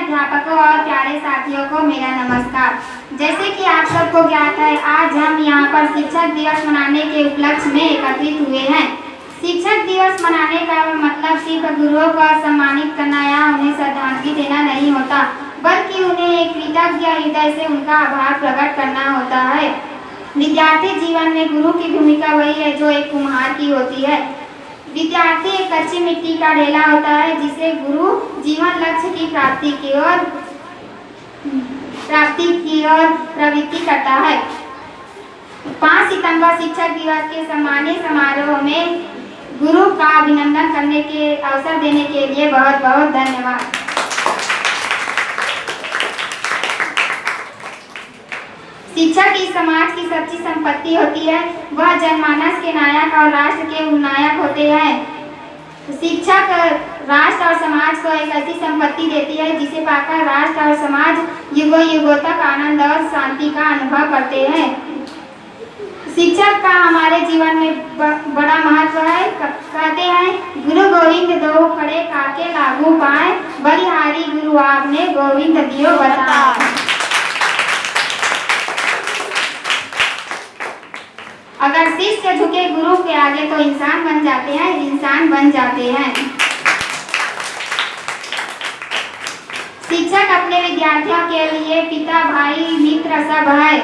अध्यापकों और प्यारे साथियों को मेरा नमस्कार। जैसे कि आप सबको ज्ञात है, आज हम यहाँ पर शिक्षक दिवस मनाने के उपलक्ष्य में एकत्रित हुए हैं। शिक्षक दिवस मनाने का मतलब सिर्फ गुरुओं को सम्मानित करना या उन्हें श्रद्धांजलि देना नहीं होता, बल्कि उन्हें एक कृतज्ञ हृदय से उनका आभार प्रकट करना होता है। विद्यार्थी जीवन में गुरु की भूमिका वही है जो एक कुम्हार की होती है। विद्यार्थी एक कच्ची मिट्टी का ढेला होता है जिसे गुरु जीवन लक्ष्य की प्राप्ति की ओर प्रवृत्ति करता है। 5 सितंबर शिक्षक दिवस के सम्मानित समारोह में गुरु का अभिनंदन करने के अवसर देने के लिए बहुत बहुत धन्यवाद। शिक्षक इस समाज की सच्ची संपत्ति होती है। वह जनमानस के नायक और राष्ट्र के उन्नायक होते हैं। शिक्षक राष्ट्र और समाज को एक ऐसी संपत्ति देती है जिसे पाकर राष्ट्र और समाज युगों युगों तक आनंद और शांति का अनुभव करते हैं। शिक्षक का हमारे जीवन में बड़ा महत्व है। कहते हैं, गुरु गोविंद दो खड़े काके लागू पाए, बलिहारी गुरु आपने गोविंद दियो बताए। अगर शिष्य झुके गुरु के आगे तो इंसान बन जाते हैं। शिक्षक अपने विद्यार्थियों के लिए पिता, भाई, मित्र सब है।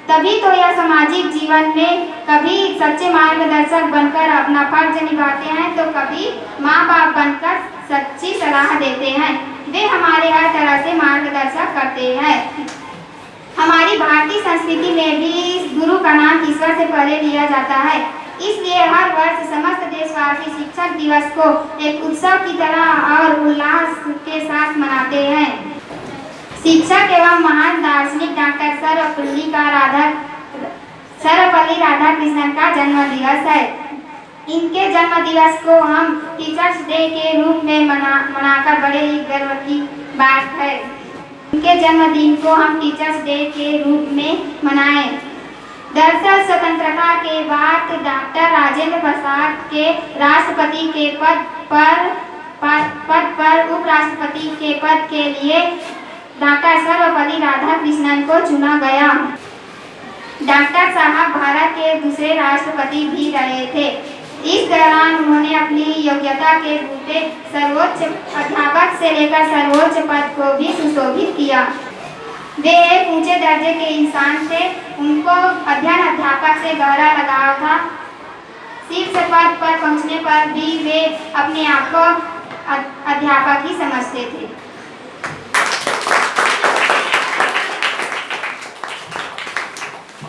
तभी तो यह सामाजिक जीवन में कभी सच्चे मार्गदर्शक बनकर अपना फर्ज निभाते हैं, तो कभी माँ बाप बनकर सच्ची सलाह देते हैं। वे हमारे हर तरह से मार्गदर्शक करते हैं। हमारी भारतीय संस्कृति में भी गुरु का नाम ईश्वर से पहले लिया जाता है। इसलिए हर वर्ष समस्त देशवासी शिक्षक दिवस को एक उत्सव की तरह और उल्लास के साथ मनाते हैं। शिक्षक एवं महान दार्शनिक डॉक्टर सर्वपल्ली राधाकृष्णन का जन्म दिवस है। इनके जन्म दिवस को हम टीचर्स डे के रूप में मनाकर बड़े ही गर्व की बात है। इनके जन्मदिन को हम टीचर्स डे के रूप में मनाएं। दरअसल स्वतंत्रता के बाद डॉक्टर राजेंद्र प्रसाद के राष्ट्रपति के पद पर उपराष्ट्रपति के पद के लिए डॉक्टर सर्वपल्ली राधाकृष्णन को चुना गया। डॉक्टर साहब भारत के दूसरे राष्ट्रपति भी रहे थे। इस दौरान उन्होंने अपनी योग्यता के बूते सर्वोच्च अध्यापक से लेकर सर्वोच्च पद को भी सुशोभित किया। वे एक ऊंचे दर्जे के इंसान थे। उनको अध्ययन अध्यापक से गहरा लगाव था। शीर्ष पद पर पहुंचने पर भी वे अपने आप को अध्यापक ही समझते थे।